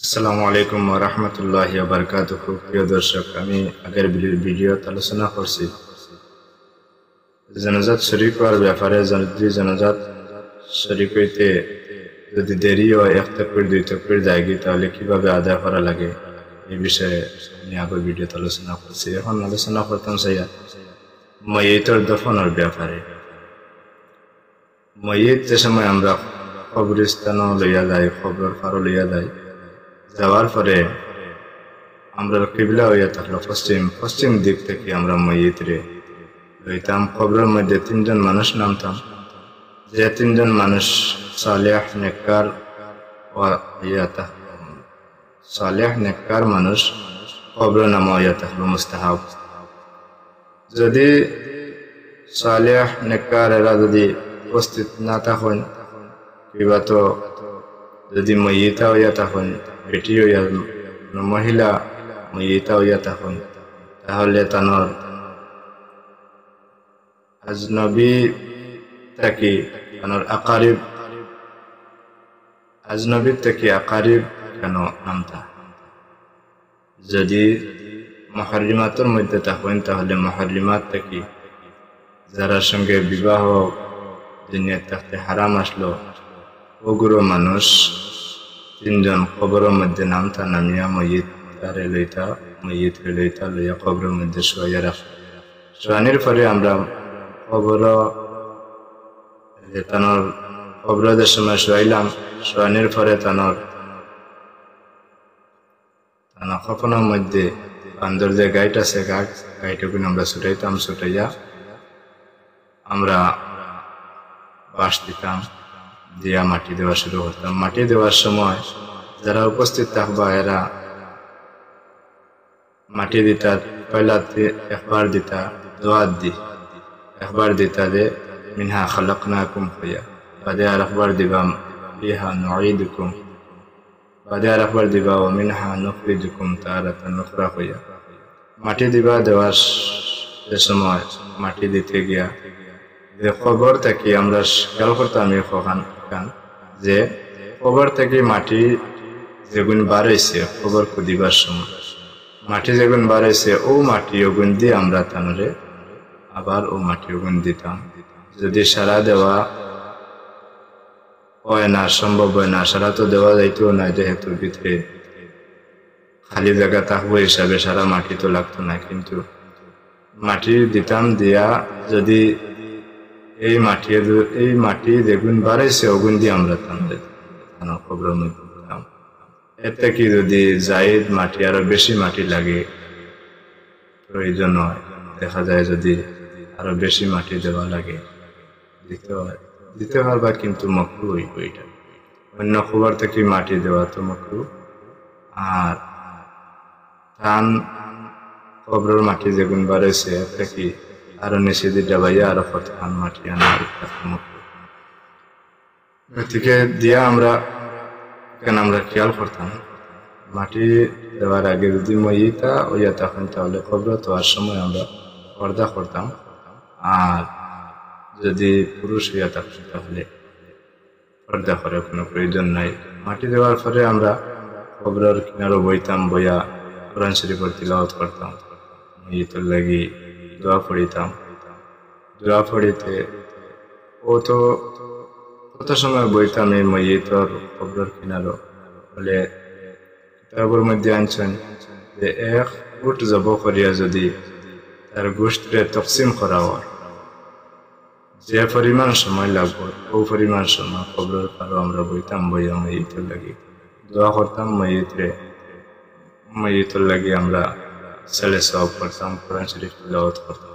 আসসালামু আলাইকুম ওয়া রাহমাতুল্লাহি ওয়া বারাকাতুহু। প্রিয় দর্শক, আমি আগের ভিডিওতে আলোচনা করছি জানাজাত শরীক হওয়ার ব্যাপারে। যদি জানাজাত শরীক হইতে যদি দেরি হয়, এক তাকবীর দুই তাকবীর যায়গি, তাহলে কিভাবে আদায় করা লাগে এই বিষয়ে আমি আগের ভিডিওতে আলোচনা করছি। এখন আলোচনা করতাম চাইয়া মাইয়িতের দফনের ব্যাপারে। মাইয়িত যে সময় আমরা কবরস্থানও লইয়া যাই, কবরের পাড়ও লইয়া যাই, যাওয়ার পরে আমরা কিবলা হইয়া থাকলো পশ্চিম দিক থেকে আমরা মাইয়িতরে লইতাম। কবরের মধ্যে তিনজন মানুষ নামতাম, যে তিনজন মানুষ সালেহ নেককার সালেহ নেককার মানুষ কবরে নামা হইয়া থাকলো মুস্তাহাব। যদি সালেহ নেককার এরা যদি উপস্থিত না থাকেন, কিবা তো যদি মাইয়িতা হইয়া থাকেন, বেটি হইয়া মহিলা মাইয়িতা হইয়া থাকেন, তাহলে তানোর আজনবী থেকে তানোর আজনবী থেকে আকারিব কেন নামতা। যদি মুহররিমাতের মধ্যে থাকেন, তাহলে মুহররিমাত থেকে যারা সঙ্গে বিবাহ দুনিয়ার থাকতে হারাম আসলো, ওগুলো মানুষ তিনজন কবরের মধ্যে নামতা, নামিয়া মাইয়িতরে লইতা লইয়া কবরের মধ্যে শোয়া রাখা। শোয়ানোর পরে আমরা কবরের সময় শোয়াইলাম। শোয়ানোর পরে তানোর কখনোর মধ্যে বান্দর যে গাইট আছে, গাইটুকু আমরা ছুটাইতাম। ছুটাইয়া আমরা বাঁশ দিতাম, দিয়া মাটি দেওয়া শুরু করতাম। মাটি দেওয়ার সময় যারা উপস্থিত থাকবা এরা মাটি দিতা, পয়লাতে একবার দিতা দোয়াত দি, একবার দিতা যে মিনহা খালাকনাকুম হইয়া, বাদে আর একবার দিবা ফিহা নুঈদুকুম, বাদে আর একবার দিবা ওয়া মিনহা নুখরিজুকুম তারাতান উখরা হইয়া। মাটি দিবা দেওয়ার যে সময় মাটি দিতে গিয়া যে কবর থেকে আমরা খেয়াল করতাম যে কবর থেকে মাটি যেগুন বার হয়েছে, কবর খুদিবার সময় মাটি যেগুন বার হয়েছে, ও মাটি ওগুন দিয়ে আমরা তানরে আবার ও মাটি ওগুন দিতাম। যদি সারা দেওয়া হয় না, সম্ভব হয় না, সারা তো দেওয়া যাইতেও না, যেহেতু ভিতরে খালি জায়গা থাকবো হিসাবে সারা মাটি তো লাগতো না, কিন্তু মাটি দিতাম। দিয়া যদি এই মাটি যেগুন বাড়াইছে ওগুন দিয়ে আমরা কবরের মধ্যে দিতাম। এর থেকে যদি জায়েদ মাটি, আরো বেশি মাটি লাগে, প্রয়োজন হয়, দেখা যায় যদি আরো বেশি মাটি দেওয়া লাগে দিতে পারবা, কিন্তু মকরু হইব এটা। অন্য কবর থেকে মাটি দেওয়া তো মকরু। আর ধান কবরের মাটি যেগুন বাড়াইছে এর থেকে আরো নিচে দিয়ে বাইয়া আরো ধান মাটি আনা মকরু। এদিকে দিয়া আমরা খেয়াল করতাম, মাটি দেওয়ার আগে যদি মাইয়িতা হইয়া থাকেন, তাহলে কবর দেওয়ার সময় আমরা পর্দা করতাম। আর যদি পুরুষ হইয়া থাকেন, তাহলে পর্দা করার কোনো প্রয়োজন নাই। মাটি দেওয়ার পরে আমরা কবরের কিনারও বইতাম, বইয়া কোরআন শরীফের তিলাওয়াত করতাম, মাইয়িতের লাগি দোয়া পড়িতাম। দোয়া পড়িতে কত সময় বইতাম এই মাইয়িতের কবরের কিনারও। বলে কিতাবের মধ্যে আনছেন যে এক উট জব করিয়া যদি তার গোষ্ঠে তকসিম করা হয়, যে পরিমাণ সময় লাগবে ও পরিমাণ সময় কবরের পারও আমরা বইতাম, বইয়া মাইয়িতের লাগি দোয়া করতাম। মাইয়িতের লাগি আমরা ছেলে সওয়াব করতাম, কোরআন শরীফ তিলাওয়াত করতাম।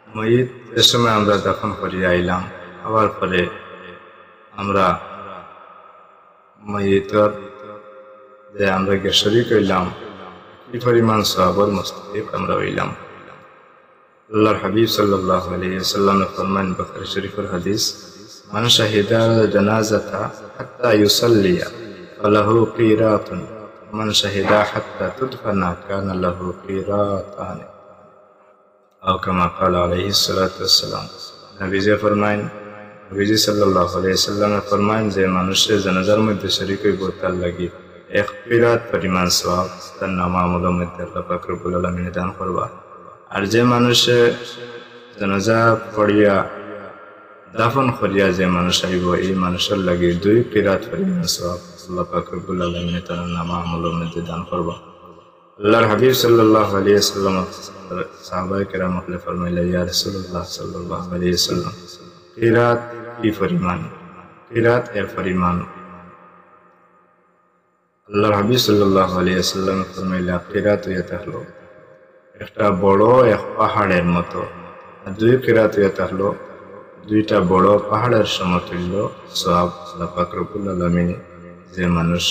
মাইয়িতের সময় আমরা দাফন করিয়া আইলাম, আবার পরে আমরা মাইয়িতের যে আমরা শরীক হইলাম, কি পরিমাণ সওয়াবের মুস্তাহিক আমরা হইলাম। আল্লাহর হাবিব সাল্লাল্লাহু আলাইহি ওয়াসাল্লাম ফরমান, বুখারী শরীফের হাদিস, মান শাহিদা জানাজাতা হাত্তা ইউসাল্লিয়া ফালাহু কিরাতুন, মান শাহিদা হাত্তা তুদফানা কানা লাহু কিরাতান, আও কামা ক্বালা আলাইহিস সালাতু ওয়াসসালাম। নবী যে ফরমান, নবীজি সাল্লাল্লাহু আলাইহি সাল্লামে ফরমান যে মানুষের জানাজার মধ্যে শরীক হইব তার লাগি এক কিরাত পরিমাণ সওয়াব তার নামা আমলের মধ্যে আল্লাহ পাক রব্বুল আলামিন দান করবা। আর যে মানুষে জানাজা পড়িয়া দাফন করিয়া যে মানুষ আইব এই মানুষের লাগি 2 কিরাত পরিমাণ সওয়াব আল্লাহ পাক রব্বুল আলামিন তার নামা আমলের মধ্যে দান করবা। আল্লাহর হাবিব সাল্লাল্লাহু আলাইহি ওয়াসাল্লাম সাহাবায়ে কেরাম হলে ফরমাইলেন, ইয়া রাসূলুল্লাহ সাল্লাল্লাহু আলাইহি ওয়াসাল্লাম, কিরাত কি পরিমাণ? কিরাত এর পরিমাণ আল্লাহর হাবিব সাল্লাল্লাহু আলাইহি ওয়াসাল্লাম ফরমাইলেন, কিরাত এটা হলো একটা বড় এক পাহাড়ের মতো, 2 কিরাত এটা হলো 2টা বড় পাহাড়ের সমতুল্য সওয়াব আল্লাহ পাক রব্বুল আলামিন যে মানুষ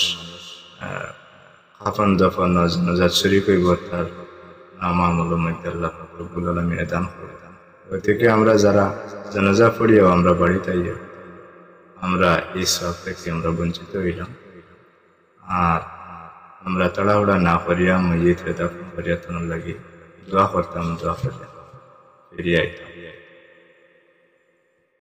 কাফন দাফন জানাজা শরীক হইব তার নামা আমলের মধ্যে আল্লাহ পাক রব্বুল আলামিন দান করবেন। ওই থেকে আমরা যারা জানাজা পড়িয়াও আমরা বাড়িতে আইয়া আমরা এই সওয়াব থেকে আমরা বঞ্চিত হইলাম। আর আমরা তাড়াহুড়া না করিয়া মসজিদে দাফন করিয়া তোর লাগি দোয়া করতাম, দোয়া করিয়া ফিরিয়ে আইতাম।